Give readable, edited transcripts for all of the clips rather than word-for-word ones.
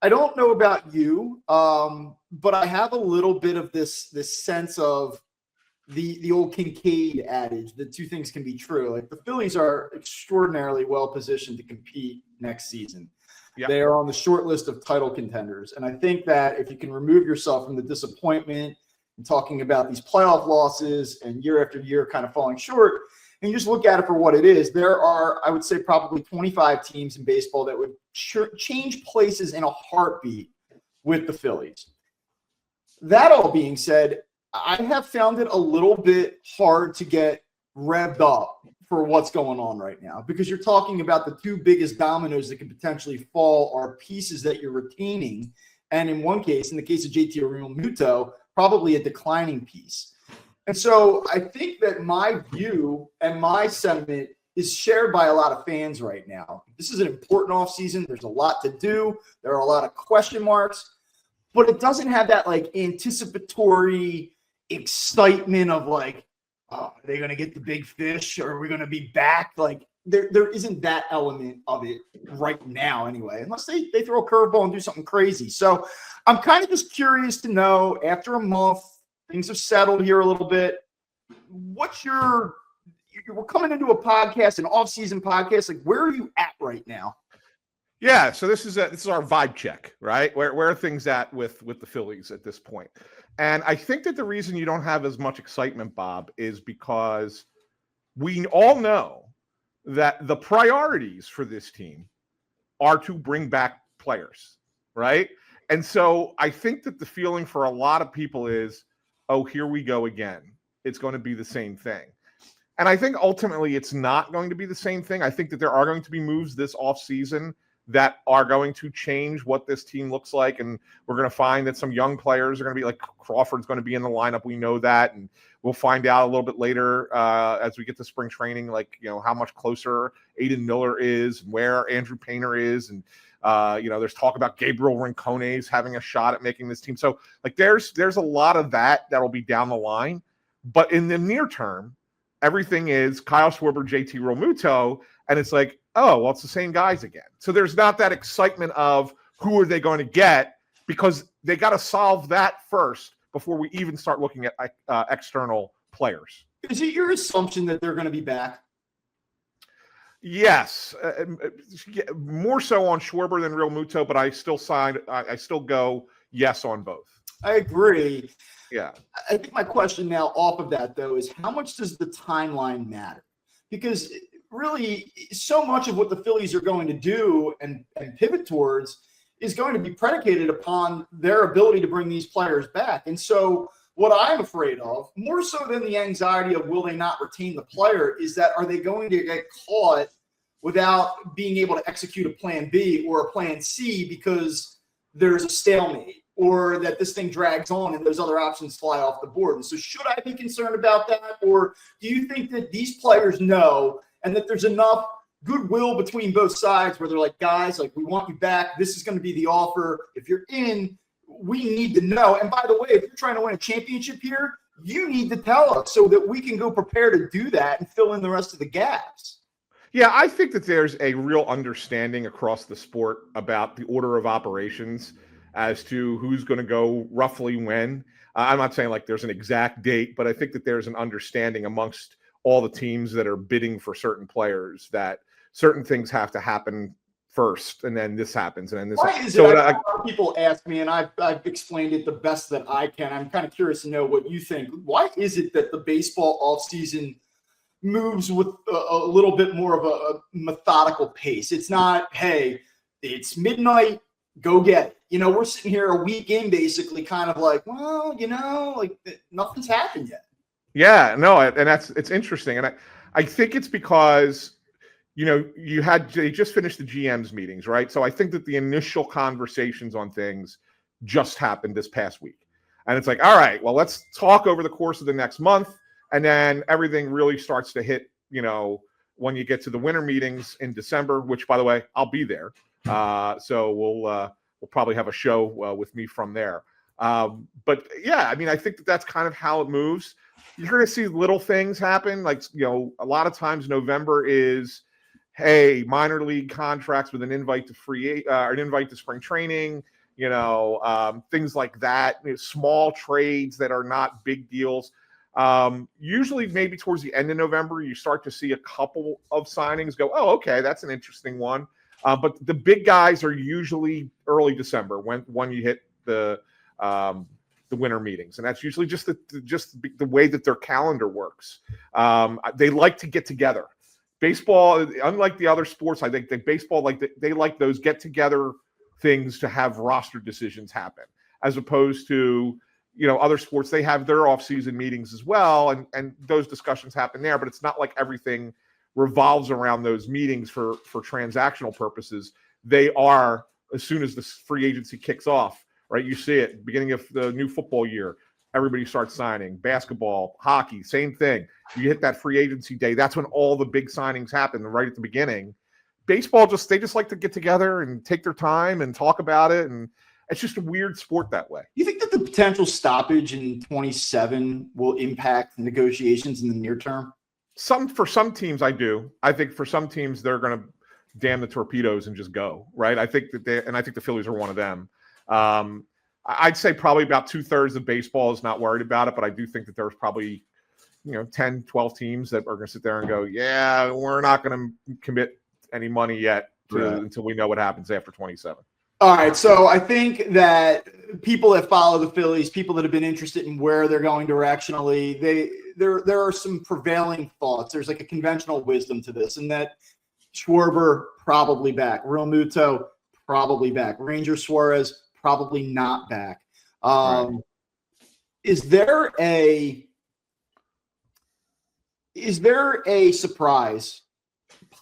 I don't know about you, but I have a little bit of this sense of the old Kincaid adage that two things can be true. Like the Phillies are extraordinarily well positioned to compete next season. Yep. They are on the short list of title contenders. And I think that if you can remove yourself from the disappointment and talking about these playoff losses and year after year kind of falling short, and you just look at it for what it is, there are, I would say, probably 25 teams in baseball that would change places in a heartbeat with the Phillies. That all being said, I have found it a little bit hard to get revved up for what's going on right now, because you're talking about the two biggest dominoes that could potentially fall are pieces that you're retaining. And in one case, in the case of JT Realmuto, probably a declining piece. And so I think that my view and my sentiment is shared by a lot of fans right now. This is an important offseason. There's a lot to do. There are a lot of question marks, but it doesn't have that like anticipatory excitement of like, oh, are they going to get the big fish or are we going to be back? Like there isn't that element of it right now anyway, unless they throw a curveball and do something crazy. So I'm kind of just curious to know, after a month, things have settled here a little bit. We're coming into a podcast, an off-season podcast. Like, where are you at right now? Yeah, so this is our vibe check, right? Where are things at with the Phillies at this point? And I think that the reason you don't have as much excitement, Bob, is because we all know that the priorities for this team are to bring back players, right? And so I think that the feeling for a lot of people is, oh, here we go again. It's going to be the same thing. And I think ultimately it's not going to be the same thing. I think that there are going to be moves this offseason that are going to change what this team looks like. And we're going to find that some young players are going to be like Crawford's going to be in the lineup. We know that. And we'll find out a little bit later as we get to spring training, like, how much closer Aiden Miller is and where Andrew Painter is. And, there's talk about Gabriel Rincones having a shot at making this team. So like there's a lot of that'll be down the line. But in the near term, everything is Kyle Schwarber, JT Realmuto, and it's like, oh, well, it's the same guys again. So there's not that excitement of who are they going to get, because they got to solve that first before we even start looking at external players. Is it your assumption that they're going to be back? Yes, more so on Schwarber than Realmuto, but I still go yes on both. I agree. Yeah. I think my question now off of that, though, is how much does the timeline matter? Because really, so much of what the Phillies are going to do and pivot towards is going to be predicated upon their ability to bring these players back. And so what I'm afraid of, more so than the anxiety of will they not retain the player, is that are they going to get caught without being able to execute a plan B or a plan C because there's a stalemate, or that this thing drags on and those other options fly off the board. And so should I be concerned about that? Or do you think that these players know and that there's enough goodwill between both sides where they're like, guys, like, we want you back. This is going to be the offer. If you're in, we need to know. And by the way, if you're trying to win a championship here, you need to tell us so that we can go prepare to do that and fill in the rest of the gaps. Yeah, I think that there's a real understanding across the sport about the order of operations as to who's going to go roughly when. I'm not saying like there's an exact date, but I think that there's an understanding amongst all the teams that are bidding for certain players that certain things have to happen first, and then this happens, and then this. Why is it? A lot of people ask me, and I've explained it the best that I can. I'm kind of curious to know what you think. Why is it that the baseball offseason moves with a little bit more of a methodical pace? It's not, hey, it's midnight, go get it. We're sitting here a week in, basically, kind of like, well, like nothing's happened yet. Yeah, no, and it's interesting, and I think it's because they just finished the GM's meetings, right? So I think that the initial conversations on things just happened this past week, and it's like, all right, well, let's talk over the course of the next month, and then everything really starts to hit. When you get to the winter meetings in December, which, by the way, I'll be there, so we'll probably have a show with me from there. But yeah, I mean, I think that's kind of how it moves. You're going to see little things happen. Like, a lot of times November is hey, minor league contracts with an invite to an invite to spring training, things like that, small trades that are not big deals. Usually maybe towards the end of November, you start to see a couple of signings go, oh, okay, that's an interesting one. But the big guys are usually early December when you hit the winter meetings, and that's usually just the way that their calendar works. They like to get together. Baseball, unlike the other sports, I think that baseball they like those get together things to have roster decisions happen, as opposed to other sports. They have their off-season meetings as well, and those discussions happen there. But it's not like everything revolves around those meetings for transactional purposes. They are, as soon as the free agency kicks off, right? You see it beginning of the new football year. Everybody starts signing. Basketball, hockey, same thing. You hit that free agency day. That's when all the big signings happen, right at the beginning. Baseball, they just like to get together and take their time and talk about it. And it's just a weird sport that way. You think that the potential stoppage in 27 will impact negotiations in the near term? For some teams, I do. I think for some teams, they're going to damn the torpedoes and just go, right? I think I think the Phillies are one of them. I'd say probably about 2/3 of baseball is not worried about it, but I do think that there's probably 10, 12 teams that are going to sit there and go, yeah, we're not going to commit any money yet until we know what happens after 27. All right, so I think that people that follow the Phillies, people that have been interested in where they're going directionally, there are some prevailing thoughts. There's like a conventional wisdom to this, and that Schwarber probably back, Real Muto probably back, Ranger Suarez probably not back. Right. Is there a surprise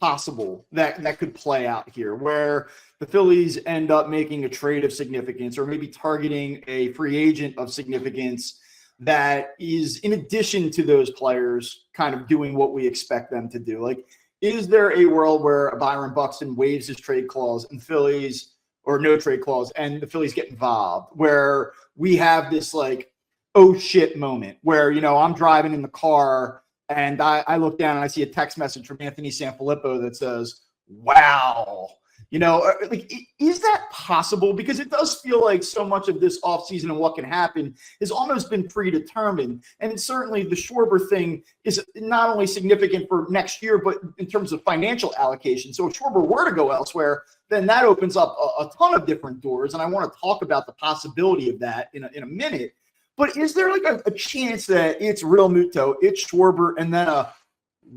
possible that could play out here, where the Phillies end up making a trade of significance, or maybe targeting a free agent of significance that is in addition to those players kind of doing what we expect them to do? Like, is there a world where Byron Buxton waives his trade clause and Phillies, or no trade clause, and the Phillies get involved, where we have this like, oh shit moment where, I'm driving in the car and I look down and I see a text message from Anthony Sanfilippo that says, wow, like, is that possible? Because it does feel like so much of this offseason and what can happen has almost been predetermined. And certainly the Schwarber thing is not only significant for next year, but in terms of financial allocation. So if Schwarber were to go elsewhere, then that opens up a ton of different doors. And I want to talk about the possibility of that in a minute. But is there like a chance that it's Real Muto, it's Schwarber, and then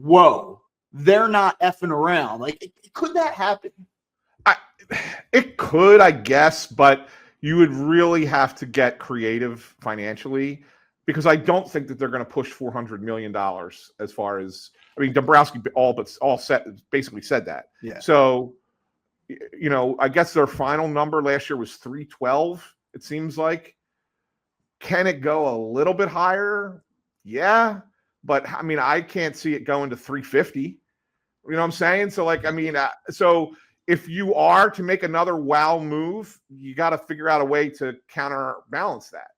whoa, they're not effing around? Like, could that happen? It could, I guess, but you would really have to get creative financially, because I don't think that they're going to push $400 million as far as, Dombrowski basically said that. Yeah. So, I guess their final number last year was 312, it seems like. Can it go a little bit higher? Yeah. But I can't see it going to 350. You know what I'm saying? So so if you are to make another wow move, you got to figure out a way to counterbalance that.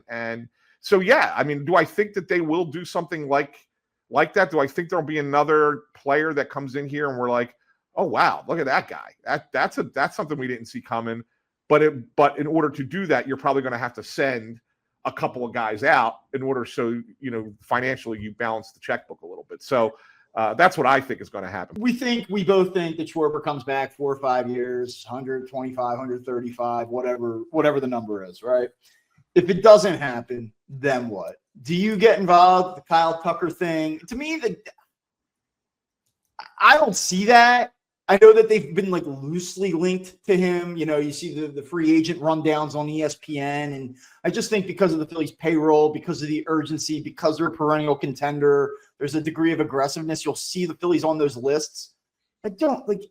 And so, yeah, do I think that they will do something like that? Do I think there'll be another player that comes in here and we're like, oh, wow, look at that guy. That's something we didn't see coming. But in order to do that, you're probably going to have to send a couple of guys out in order so, financially you balance the checkbook a little bit. So that's what I think is going to happen. We both think that Schwarber comes back 4 or 5 years, 125, 135, whatever the number is, right? If it doesn't happen, then what? Do you get involved with the Kyle Tucker thing? To me, I don't see that. I know that they've been like loosely linked to him. You see the free agent rundowns on ESPN. And I just think because of the Phillies payroll, because of the urgency, because they're a perennial contender, there's a degree of aggressiveness. You'll see the Phillies on those lists. I don't like,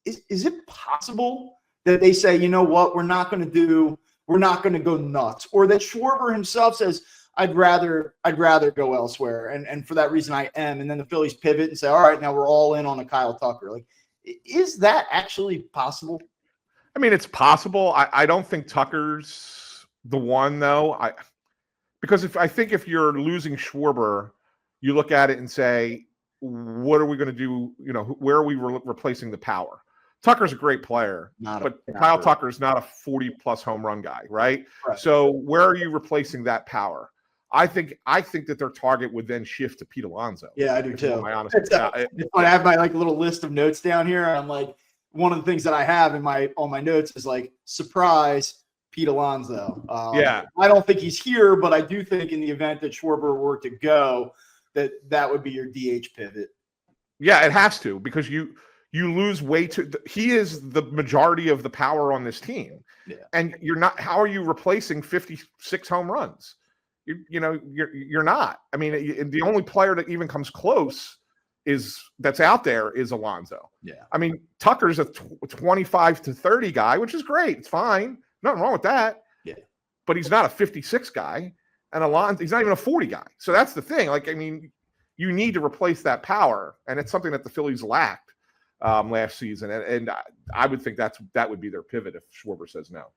is it possible that they say, you know what, we're not going to go nuts? Or that Schwarber himself says, I'd rather go elsewhere. And for that reason I am. And then the Phillies pivot and say, all right, now we're all in on a Kyle Tucker. Like, is that actually possible? It's possible. I don't think Tucker's the one, though. Because if you're losing Schwarber, you look at it and say, what are we going to do? You know, where are we replacing the power? Tucker's a great player, but Kyle Tucker's not a 40-plus home run guy, right? So where are you replacing that power? I think that their target would then shift to Pete Alonso. Yeah, I do too. I have my like little list of notes down here. I'm like, one of the things that I have on my notes is like, surprise, Pete Alonso. Yeah, I don't think he's here, but I do think in the event that Schwarber were to go, that would be your DH pivot. Yeah, it has to, because you lose way too. He is the majority of the power on this team, and you're not. How are you replacing 56 home runs? You're not. I mean, the only player that even comes close that's out there is Alonso. Yeah. I mean, Tucker's a 25 to 30 guy, which is great. It's fine. Nothing wrong with that. Yeah. But he's not a 56 guy, and Alonso, he's not even a 40 guy. So that's the thing. Like, I mean, you need to replace that power, and it's something that the Phillies lacked last season. And I would think that would be their pivot if Schwarber says no.